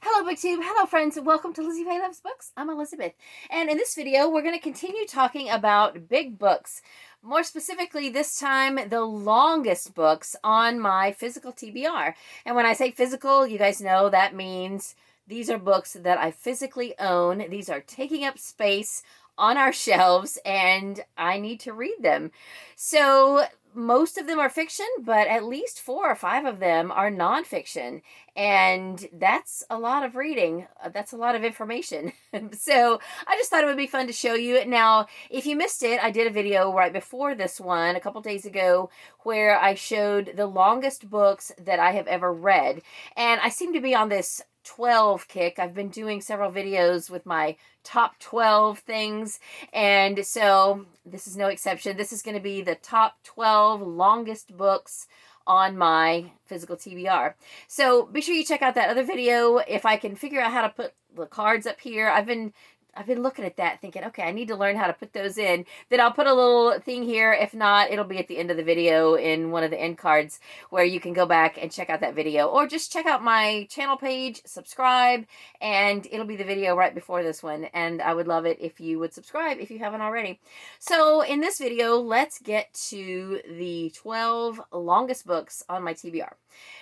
Hello BookTube, hello friends, and welcome to Lizzie Faye Loves Books. I'm Elizabeth, and in this video we're going to continue talking about big books. More specifically, this time the longest books on my physical TBR. And when I say physical, you guys know that means these are books that I physically own. These are taking up space on our shelves, and I need to read them. So most of them are fiction, but at least 4 or 5 of them are nonfiction. And that's a lot of reading. That's a lot of information. So I just thought it would be fun to show you. Now, if you missed it, I did a video right before this one a couple days ago where I showed the longest books that I have ever read. And I seem to be on this 12 kick. I've been doing several videos with my top 12 things, and so this is no exception. This is going to be the top 12 longest books on my physical TBR. So be sure you check out that other video. If I can figure out how to put the cards up here, I've been looking at that thinking, okay, I need to learn how to put those in. Then I'll put a little thing here. If not, it'll be at the end of the video in one of the end cards where you can go back and check out that video. Or just check out my channel page, subscribe, and it'll be the video right before this one. And I would love it if you would subscribe if you haven't already. So in this video, let's get to the 12 longest books on my TBR.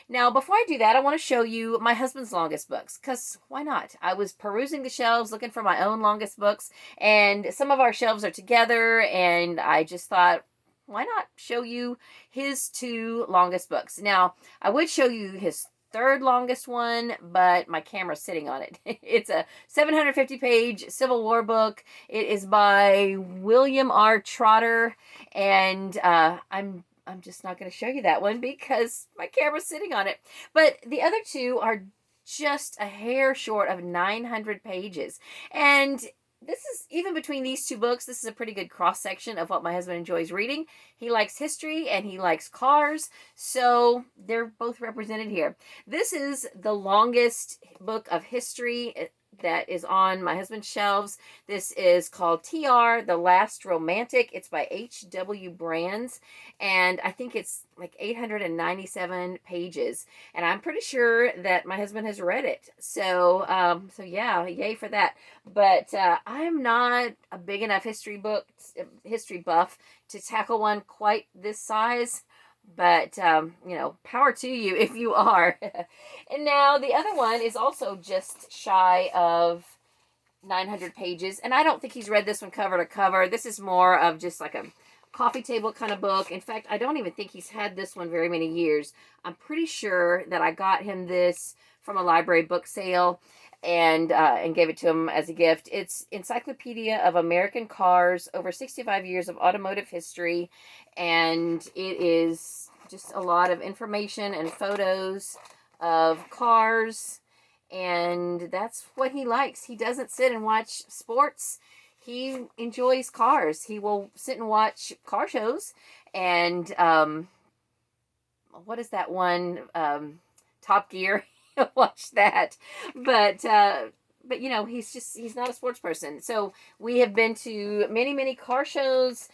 Now, before I do that, I want to show you my husband's longest books, because why not? I was perusing the shelves looking for my own longest books, and some of our shelves are together, and I just thought, why not show you his 2 longest books? Now, I would show you his 3rd longest one, but my camera's sitting on it. It's a 750-page Civil War book. It is by William R. Trotter, and I'm just not going to show you that one because my camera's sitting on it. But the other 2 are just a hair short of 900 pages. And this is, even between these 2 books, this is a pretty good cross-section of what my husband enjoys reading. He likes history and he likes cars, so they're both represented here. This is the longest book of history that is on my husband's shelves. This is called TR, The Last Romantic. It's by H.W. Brands, and I think it's like 897 pages, and I'm pretty sure that my husband has read it. So yeah, yay for that. But I'm not a big enough history buff to tackle one quite this size. But, you know, power to you if you are. And now the other one is also just shy of 900 pages. And I don't think he's read this one cover to cover. This is more of just like a coffee table kind of book. In fact, I don't even think he's had this one very many years. I'm pretty sure that I got him this from a library book sale and gave it to him as a gift. It's Encyclopedia of American Cars, over 65 years of automotive history, and it is just a lot of information and photos of cars, and that's what he likes. He doesn't sit and watch sports. He enjoys cars. He will sit and watch car shows, and what is that one? Top Gear. Watch that. But you know, he's not a sports person. So we have been to many car shows.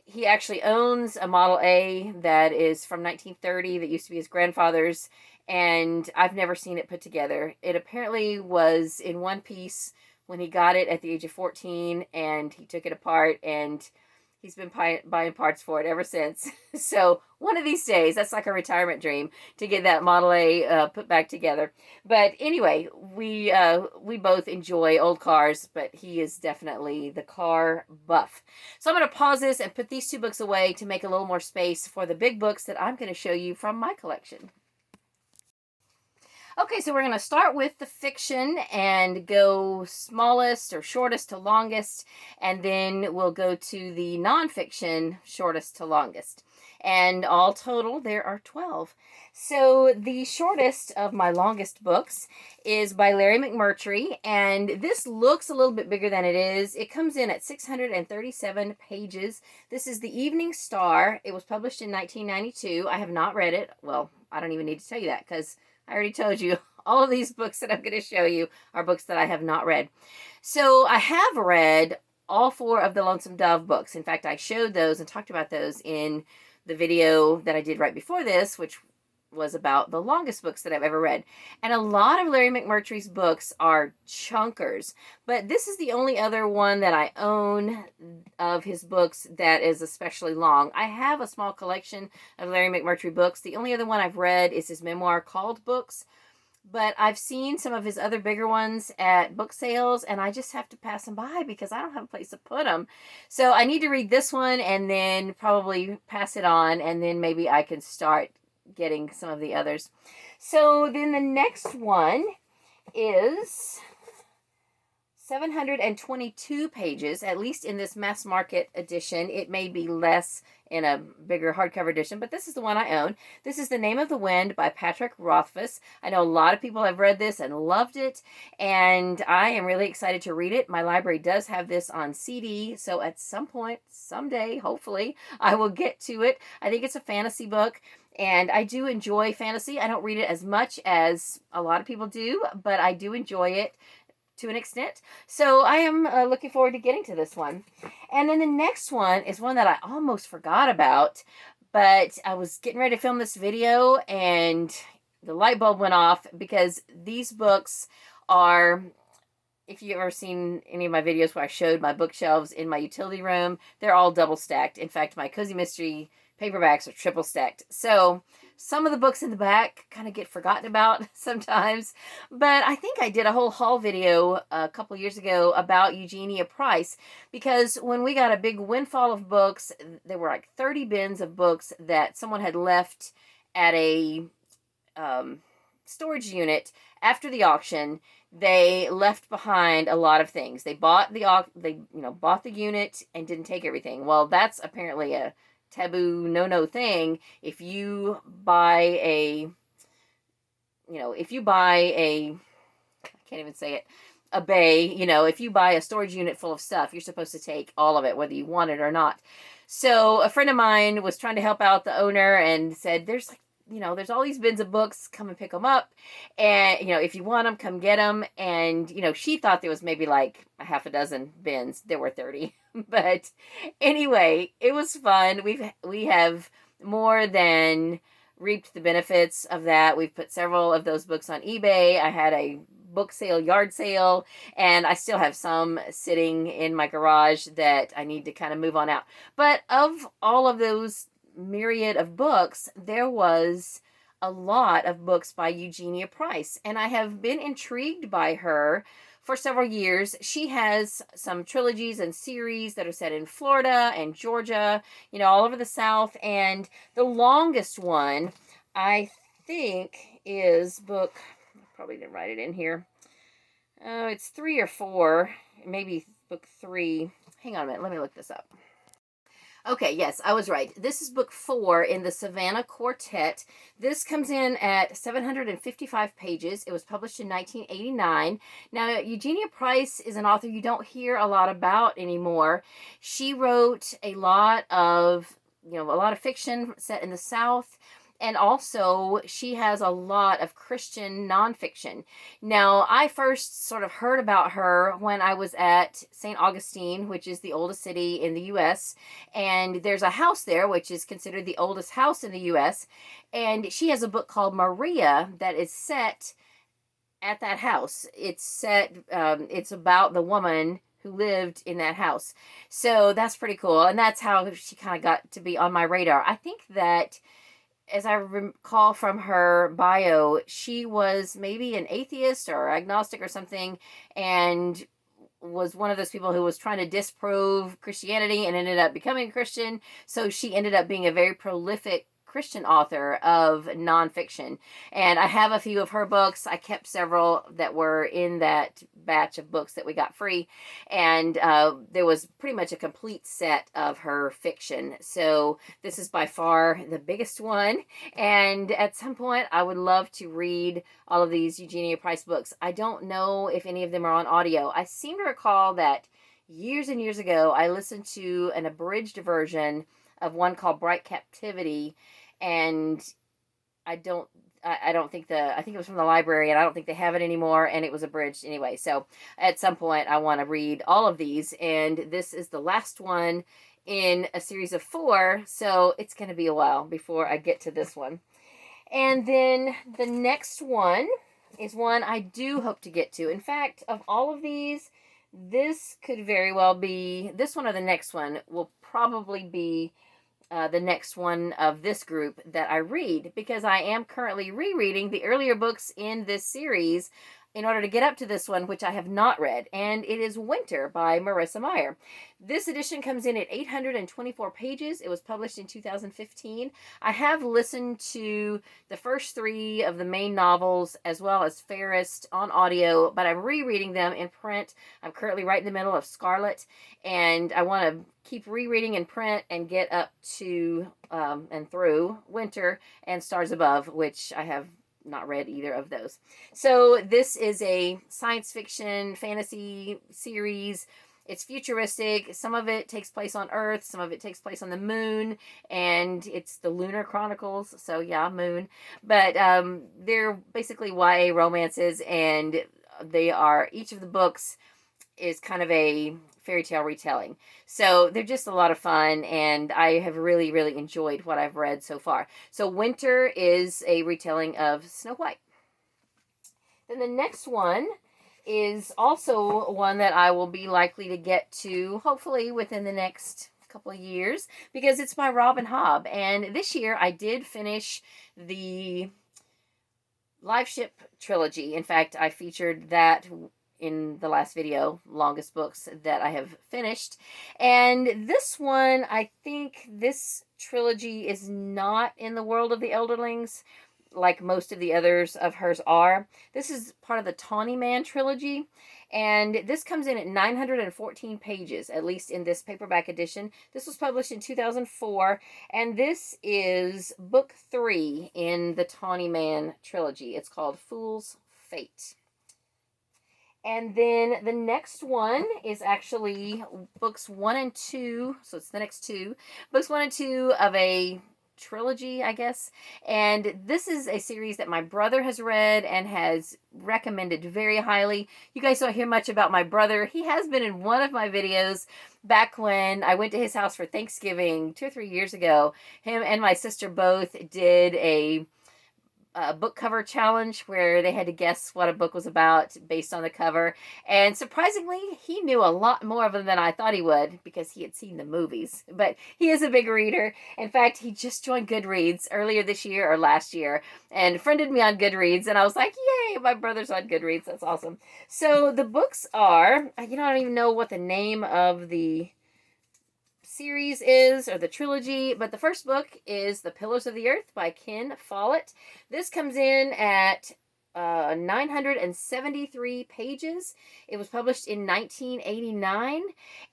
He actually owns a Model A that is from 1930 that used to be his grandfather's, and I've never seen it put together. It apparently was in one piece when he got it at the age of 14, and he took it apart, and he's been buying parts for it ever since. So one of these days, that's like a retirement dream, to get that Model A put back together. But anyway, we both enjoy old cars, but he is definitely the car buff. So I'm going to pause this and put these 2 books away to make a little more space for the big books that I'm going to show you from my collection. Okay, so we're going to start with the fiction and go smallest or shortest to longest, and then we'll go to the nonfiction shortest to longest. And all total, there are 12. So the shortest of my longest books is by Larry McMurtry, and this looks a little bit bigger than it is. It comes in at 637 pages. This is The Evening Star. It was published in 1992. I have not read it. Well, I don't even need to tell you that, because I already told you all of these books that I'm going to show you are books that I have not read. So I have read all 4 of the Lonesome Dove books. In fact, I showed those and talked about those in the video that I did right before this, which was about the longest books that I've ever read. And a lot of Larry McMurtry's books are chunkers, but this is the only other one that I own of his books that is especially long. I have a small collection of Larry McMurtry books. The only other one I've read is his memoir called Books, but I've seen some of his other bigger ones at book sales, and I just have to pass them by because I don't have a place to put them. So I need to read this one and then probably pass it on, and then maybe I can start getting some of the others. So then the next one is 722 pages, at least in this mass market edition. It may be less in a bigger hardcover edition, but this is the one I own. This is The Name of the Wind by Patrick Rothfuss. I know a lot of people have read this and loved it, and I am really excited to read it. My library does have this on CD, so at some point, someday, hopefully, I will get to it. I think it's a fantasy book, and I do enjoy fantasy. I don't read it as much as a lot of people do, but I do enjoy it to an extent. So I am looking forward to getting to this one. And then the next one is one that I almost forgot about, but I was getting ready to film this video and the light bulb went off, because these books are, if you've ever seen any of my videos where I showed my bookshelves in my utility room, they're all double stacked. In fact, my Cozy Mystery paperbacks are triple stacked. So some of the books in the back kind of get forgotten about sometimes, but I think I did a whole haul video a couple years ago about Eugenia Price, because when we got a big windfall of books, there were like 30 bins of books that someone had left at a storage unit after the auction. They left behind a lot of things. They bought the unit and didn't take everything. Well, that's apparently a taboo no thing. If you buy a I can't even say it, a bay, if you buy a storage unit full of stuff, you're supposed to take all of it, whether you want it or not. So a friend of mine was trying to help out the owner and said, there's all these bins of books, come and pick them up. And, if you want them, come get them. And, she thought there was maybe like a half a dozen bins. There were 30. But anyway, it was fun. We have more than reaped the benefits of that. We've put several of those books on eBay. I had a book sale, yard sale, and I still have some sitting in my garage that I need to kind of move on out. But of all of those myriad of books, there was a lot of books by Eugenia Price, and I have been intrigued by her for several years. She has some trilogies and series that are set in Florida and Georgia, all over the South, and the longest one, I think, is book, I probably didn't write it in here, it's 3 or 4, maybe book 3. Hang on a minute, let me look this up. Okay, yes, I was right. This is book 4 in the Savannah Quartet. This comes in at 755 pages. It was published in 1989. Now, Eugenia Price is an author you don't hear a lot about anymore. She wrote a lot of fiction set in the South. And also, she has a lot of Christian nonfiction. Now, I first sort of heard about her when I was at St. Augustine, which is the oldest city in the U.S., and there's a house there, which is considered the oldest house in the U.S., and she has a book called Maria that is set at that house. It's about the woman who lived in that house. So that's pretty cool, and that's how she kind of got to be on my radar. I think that, as I recall from her bio, she was maybe an atheist or agnostic or something, and was one of those people who was trying to disprove Christianity and ended up becoming a Christian. So she ended up being a very prolific Christian author of nonfiction. And I have a few of her books. I kept several that were in that batch of books that we got free. And there was pretty much a complete set of her fiction. So this is by far the biggest one. And at some point, I would love to read all of these Eugenia Price books. I don't know if any of them are on audio. I seem to recall that years and years ago, I listened to an abridged version of one called Bright Captivity, and I think it was from the library, and I don't think they have it anymore, and it was abridged anyway. So at some point I want to read all of these, and this is the last one in a series of 4, so it's going to be a while before I get to this one. And then the next one is one I do hope to get to. In fact, of all of these, this could very well be, this one or the next one will probably be the next one of this group that I read, because I am currently rereading the earlier books in this series in order to get up to this one, which I have not read, and it is Winter by Marissa Meyer. This edition comes in at 824 pages. It was published in 2015. I have listened to the first 3 of the main novels as well as Fairest on audio, but I'm rereading them in print. I'm currently right in the middle of Scarlet, and I want to keep rereading in print and get up to and through Winter and Stars Above, which I have not read either of those. So this is a science fiction fantasy series. It's futuristic. Some of it takes place on Earth, some of it takes place on the moon, and it's the Lunar Chronicles, so yeah, moon. But they're basically YA romances, and they are, each of the books is kind of a fairy tale retelling. So they're just a lot of fun, and I have really, really enjoyed what I've read so far. So Winter is a retelling of Snow White. Then the next one is also one that I will be likely to get to, hopefully within the next couple of years, because it's by Robin Hobb. And this year I did finish the Live Ship trilogy. In fact, I featured that in the last video, longest books that I have finished. And this one, I think this trilogy is not in the world of the Elderlings like most of the others of hers are. This is part of the Tawny Man trilogy, and this comes in at 914 pages, at least in this paperback edition. This was published in 2004, and this is book 3 in the Tawny Man trilogy. It's called Fool's Fate. And then the next one is actually books 1 and 2. So it's the next 2. Books 1 and 2 of a trilogy, I guess. And this is a series that my brother has read and has recommended very highly. You guys don't hear much about my brother. He has been in one of my videos back when I went to his house for Thanksgiving 2 or 3 years ago. Him and my sister both did a book cover challenge where they had to guess what a book was about based on the cover, and surprisingly he knew a lot more of them than I thought he would, because he had seen the movies. But he is a big reader. In fact, he just joined Goodreads earlier this year or last year and friended me on Goodreads, and I was like, yay, my brother's on Goodreads. That's awesome. So the books are, I don't even know what the name of the series is, or the trilogy, but the first book is The Pillars of the Earth by Ken Follett. This comes in at 973 pages. It was published in 1989,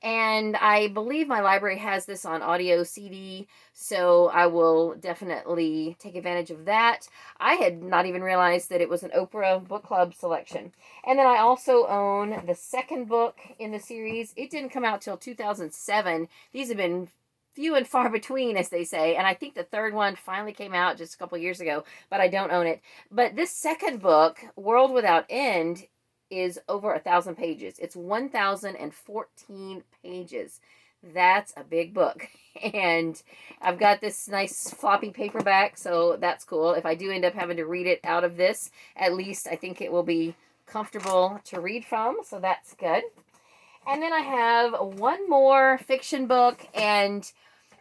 and I believe my library has this on audio CD, so I will definitely take advantage of that. I had not even realized that it was an Oprah Book Club selection. And then I also own the second book in the series. It didn't come out till 2007. These have been few and far between, as they say, and I think the third one finally came out just a couple years ago, but I don't own it. But this second book, World Without End, is over 1,000 pages. It's 1,014 pages. That's a big book, and I've got this nice floppy paperback, so that's cool. If I do end up having to read it out of this, at least I think it will be comfortable to read from, so that's good. And then I have one more fiction book, and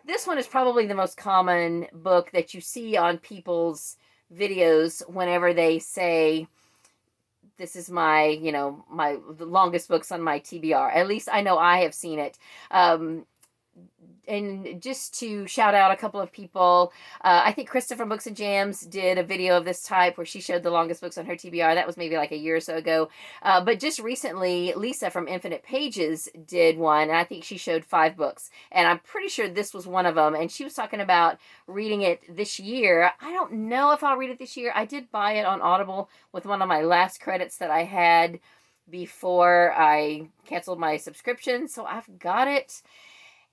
this one is probably the most common book that you see on people's videos whenever they say, this is my, the longest books on my TBR. At least I know I have seen it. And just to shout out a couple of people, I think Krista from Books and Jams did a video of this type where she showed the longest books on her TBR. That was maybe like a year or so ago. But just recently, Lisa from Infinite Pages did one, and I think she showed 5 books. And I'm pretty sure this was one of them. And she was talking about reading it this year. I don't know if I'll read it this year. I did buy it on Audible with one of my last credits that I had before I canceled my subscription. So I've got it.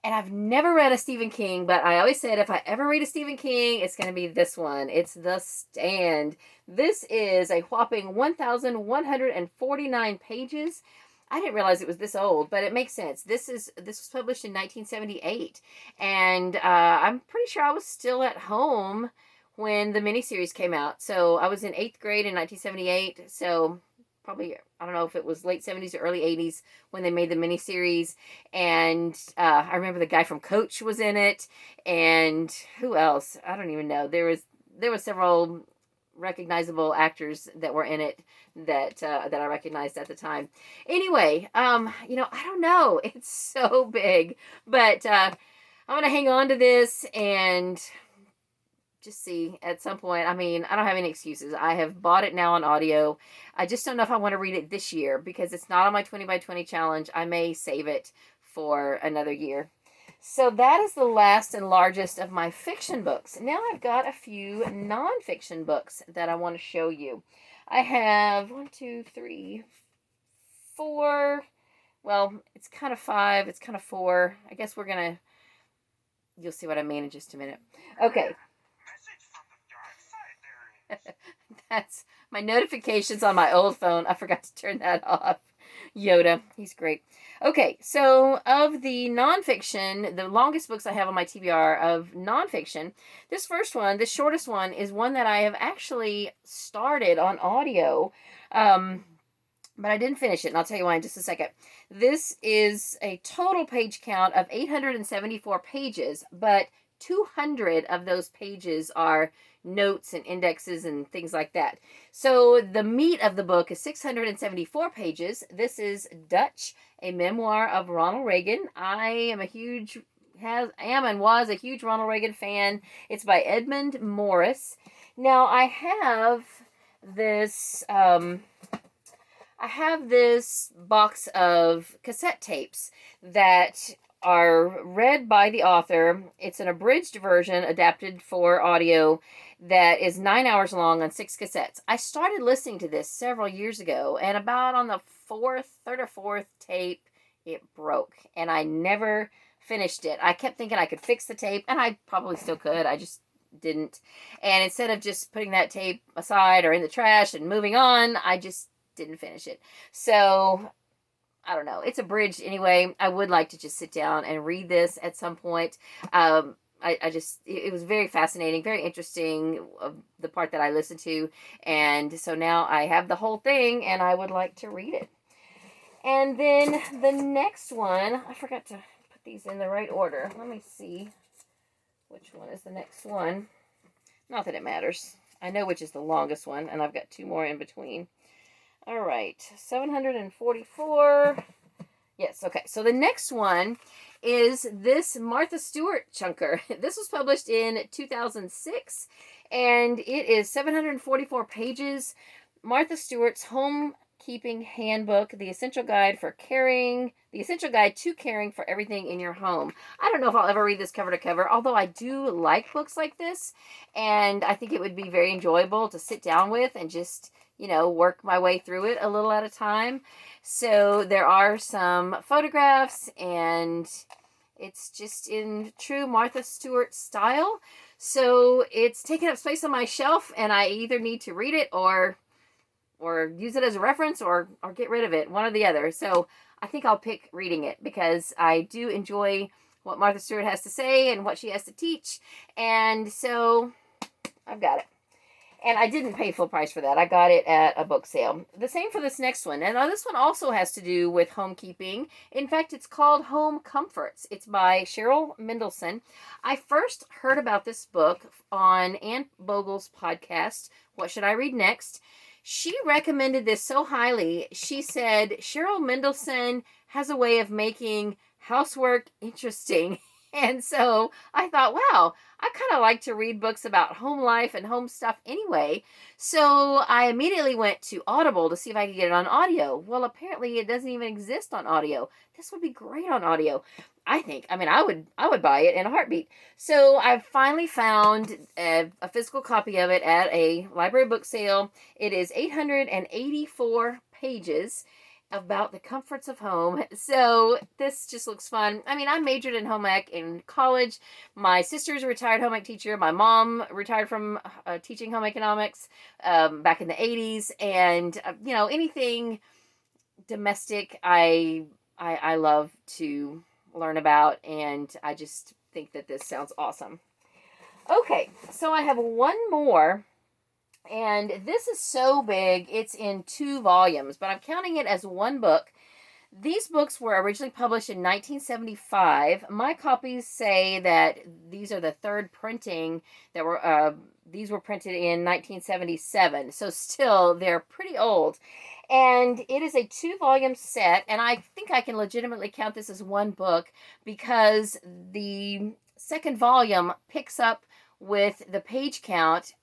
And I've never read a Stephen King, but I always said if I ever read a Stephen King, it's going to be this one. It's The Stand. This is a whopping 1,149 pages. I didn't realize it was this old, but it makes sense. This was published in 1978, and I'm pretty sure I was still at home when the miniseries came out. So I was in 8th grade in 1978. So probably, I don't know if it was late 70s or early 80s when they made the miniseries. And I remember the guy from Coach was in it. And who else? I don't even know. There was several recognizable actors that were in it that I recognized at the time. Anyway, I don't know. It's so big, but I'm gonna hang on to this and just see at some point. I mean, I don't have any excuses. I have bought it now on audio. I just don't know if I want to read it this year because it's not on my 20 by 20 challenge. I may save it for another year. So that is the last and largest of my fiction books. Now I've got a few nonfiction books that I want to show you. I have 1, 2, 3, 4. Well, it's kind of 5. It's kind of 4. I guess you'll see what I mean in just a minute. Okay. That's my notifications on my old phone. I forgot to turn that off. Yoda, he's great. Okay, so of the nonfiction, the longest books I have on my TBR of nonfiction, this first one, the shortest one, is one that I have actually started on audio, but I didn't finish it, and I'll tell you why in just a second. This is a total page count of 874 pages, but 200 of those pages are notes and indexes and things like that. So the meat of the book is 674 pages. This is Dutch, a memoir of Ronald Reagan. I am and was a huge Ronald Reagan fan. It's by Edmund Morris. Now I have this box of cassette tapes that are read by the author. It's an abridged version adapted for audio that is 9 hours long on 6 cassettes. I started listening to this several years ago, and about on the third or fourth tape, it broke, and I never finished it. I kept thinking I could fix the tape, and I probably still could. I just didn't. And instead of just putting that tape aside or in the trash and moving on, I just didn't finish it. So I don't know. It's abridged anyway. I would like to just sit down and read this at some point. It was very fascinating, very interesting, the part that I listened to. And so now I have the whole thing and I would like to read it. And then the next one, I forgot to put these in the right order. Let me see which one is the next one. Not that it matters. I know which is the longest one, and I've got 2 more in between. All right, 744. Yes, okay. So the next one is this Martha Stewart chunker. This was published in 2006, and it is 744 pages. Martha Stewart's Homekeeping Handbook, the essential guide to caring for everything in your home. I don't know if I'll ever read this cover to cover, although I do like books like this, and I think it would be very enjoyable to sit down with and just work my way through it a little at a time. So there are some photographs, and it's just in true Martha Stewart style. So it's taking up space on my shelf, and I either need to read it or use it as a reference or get rid of it, one or the other. So I think I'll pick reading it because I do enjoy what Martha Stewart has to say and what she has to teach. And so I've got it. And I didn't pay full price for that. I got it at a book sale. The same for this next one. And this one also has to do with homekeeping. In fact, it's called Home Comforts. It's by Cheryl Mendelson. I first heard about this book on Ann Bogle's podcast, What Should I Read Next? She recommended this so highly. She said, Cheryl Mendelson has a way of making housework interesting. And so I thought, wow, I kind of like to read books about home life and home stuff anyway. So I immediately went to Audible to see if I could get it on audio. Well, apparently it doesn't even exist on audio. This would be great on audio, I think. I mean, I would buy it in a heartbeat. So I finally found a physical copy of it at a library book sale. It is 884 pages about the comforts of home. So this just looks fun. I mean, I majored in home ec in college. My sister's a retired home ec teacher. My mom retired from teaching home economics back in the 80s. And, anything domestic, I love to learn about. And I just think that this sounds awesome. Okay, so I have one more, and this is so big, it's in 2 volumes, but I'm counting it as one book. These books were originally published in 1975. My copies say that these are the third printing that were, these were printed in 1977. So still, they're pretty old. And it is a 2 volume set, and I think I can legitimately count this as one book because the second volume picks up with the page count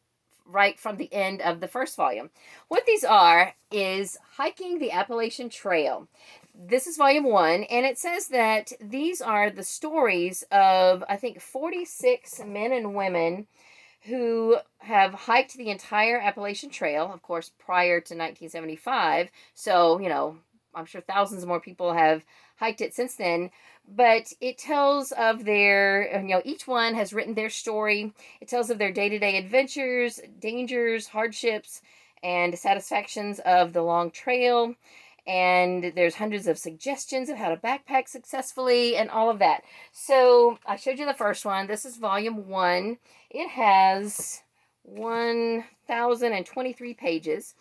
right from the end of the first volume. What these are is Hiking the Appalachian Trail. This is volume 1, and it says that these are the stories of, I think, 46 men and women who have hiked the entire Appalachian Trail, of course, prior to 1975. So, I'm sure thousands more people have hiked it since then. But it tells of their, each one has written their story. It tells of their day to day adventures, dangers, hardships, and satisfactions of the long trail. And there's hundreds of suggestions of how to backpack successfully and all of that. So I showed you the first one. This is volume 1. It has 1,023 pages.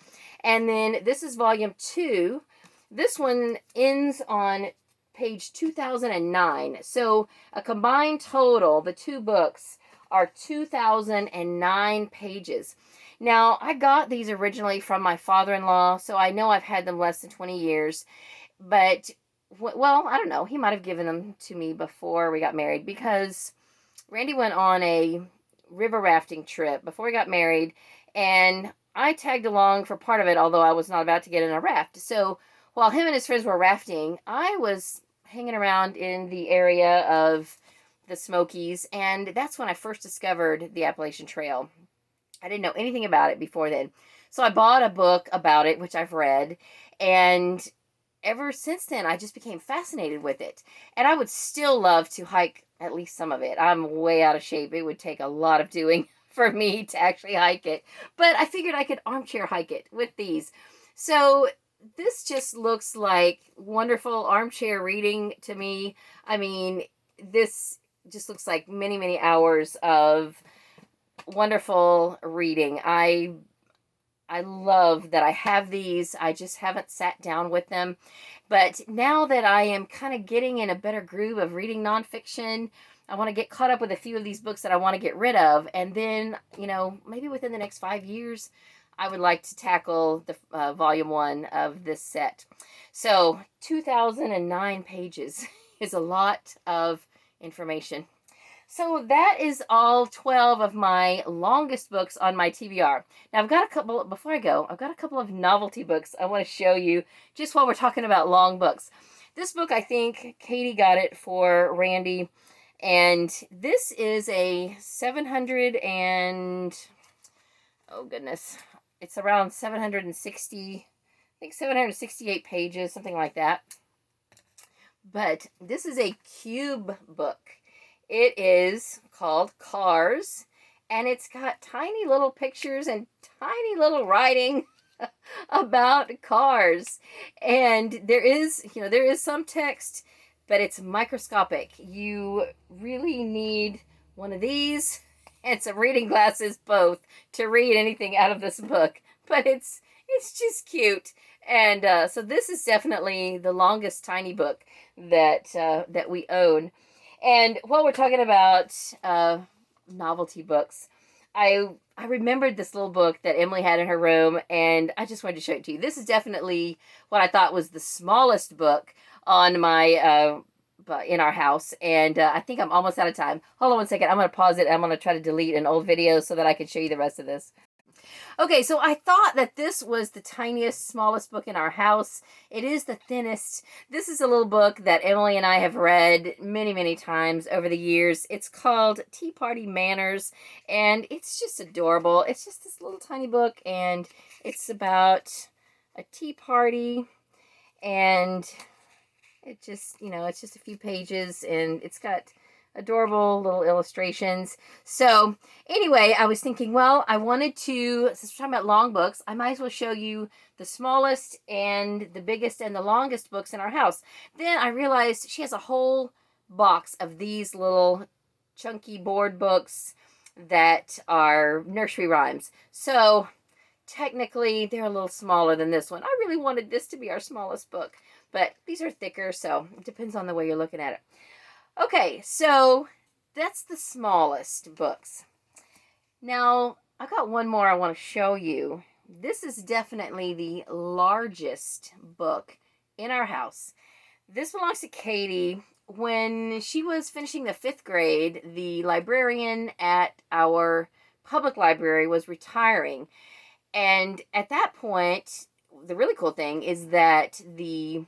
And then this is volume 2. This one ends on page 2009. So a combined total, the 2 books are 2,009 pages. Now, I got these originally from my father-in-law, so I know I've had them less than 20 years. But, well, I don't know. He might have given them to me before we got married because Randy went on a river rafting trip before we got married, and I tagged along for part of it, although I was not about to get in a raft. So while him and his friends were rafting, I was hanging around in the area of the Smokies, and that's when I first discovered the Appalachian Trail. I didn't know anything about it before then. So I bought a book about it, which I've read, and ever since then, I just became fascinated with it. And I would still love to hike at least some of it. I'm way out of shape. It would take a lot of doing for me to actually hike it. But I figured I could armchair hike it with these. So this just looks like wonderful armchair reading to me. I mean, this just looks like many, many hours of wonderful reading. I love that I have these. I just haven't sat down with them. But now that I am kind of getting in a better groove of reading nonfiction, I want to get caught up with a few of these books that I want to get rid of. And then, maybe within the next 5 years, I would like to tackle the volume 1 of this set. So 2009 pages is a lot of information. So that is all 12 of my longest books on my TBR. Now I've got a couple, before I go, I've got a couple of novelty books I want to show you just while we're talking about long books. This book, I think Katie got it for Randy, and this is a 700 and, oh goodness, it's around 760, I think 768 pages, something like that. But this is a cube book. It is called Cars, and it's got tiny little pictures and tiny little writing about cars. And there is some text, but it's microscopic. You really need one of these and some reading glasses both to read anything out of this book. But it's just cute. And so this is definitely the longest tiny book that we own. And while we're talking about novelty books, I remembered this little book that Emily had in her room, and I just wanted to show it to you. This is definitely what I thought was the smallest book on my in our house, and I think I'm almost out of time. Hold on one second. I'm going to pause it. I'm going to try to delete an old video so that I can show you the rest of this. Okay, so I thought that this was the tiniest, smallest book in our house. It is the thinnest. This is a little book that Emily and I have read many, many times over the years. It's called Tea Party Manners, and it's just adorable. It's just this little tiny book, and it's about a tea party, and it just, it's just a few pages, and it's got adorable little illustrations. So anyway, I was thinking, well, I wanted to, since we're talking about long books, I might as well show you the smallest and the biggest and the longest books in our house. Then I realized she has a whole box of these little chunky board books that are nursery rhymes. So technically they're a little smaller than this one. I really wanted this to be our smallest book, but these are thicker, so it depends on the way you're looking at it. Okay, so that's the smallest books. Now, I got one more I want to show you. This is definitely the largest book in our house. This belongs to Katie. When she was finishing the 5th grade, the librarian at our public library was retiring. And at that point, the really cool thing is that the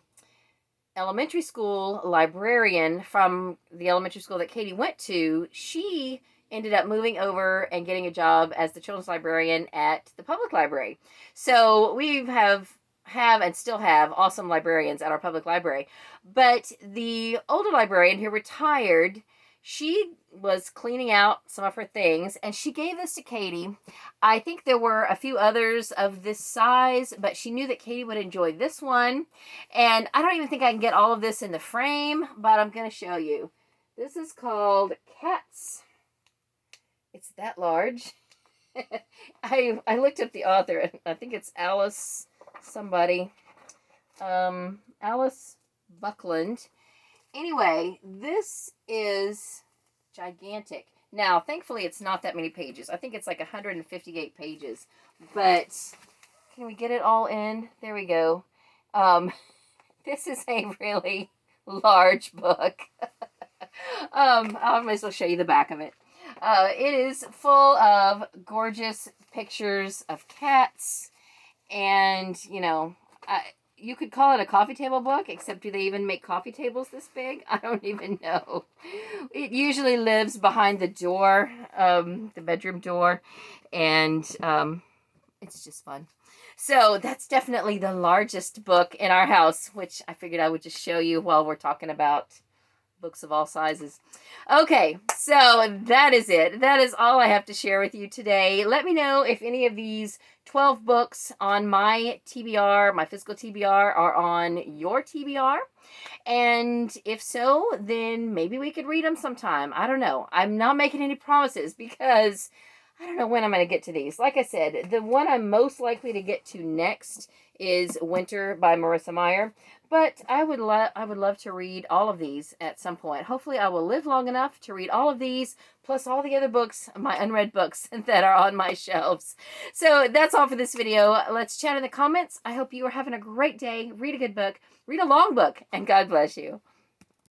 elementary school librarian from the elementary school that Katie went to, she ended up moving over and getting a job as the children's librarian at the public library. So we have and still have awesome librarians at our public library. But the older librarian who retired, she was cleaning out some of her things, and she gave this to Katie. I think there were a few others of this size, but she knew that Katie would enjoy this one. And I don't even think I can get all of this in the frame, but I'm going to show you. This is called Cats. It's that large. I looked up the author. I think it's Alice somebody. Alice Buckland. Anyway, this is gigantic. Now, thankfully, it's not that many pages. I think it's like 158 pages. But can we get it all in? There we go. This is a really large book. I might as well show you the back of it. It is full of gorgeous pictures of cats. And, you know, you could call it a coffee table book, except do they even make coffee tables this big? I don't even know. It usually lives behind the door, the bedroom door, and it's just fun. So that's definitely the largest book in our house, which I figured I would just show you while we're talking about books of all sizes. Okay, so that is it. That is all I have to share with you today. Let me know if any of these 12 books on my TBR, my physical TBR, are on your TBR. And if so, then maybe we could read them sometime. I don't know. I'm not making any promises because I don't know when I'm going to get to these. Like I said, the one I'm most likely to get to next is Winter by Marissa Meyer. But I would love to read all of these at some point. Hopefully I will live long enough to read all of these, plus all the other books, my unread books that are on my shelves. So that's all for this video. Let's chat in the comments. I hope you are having a great day. Read a good book. Read a long book. And God bless you.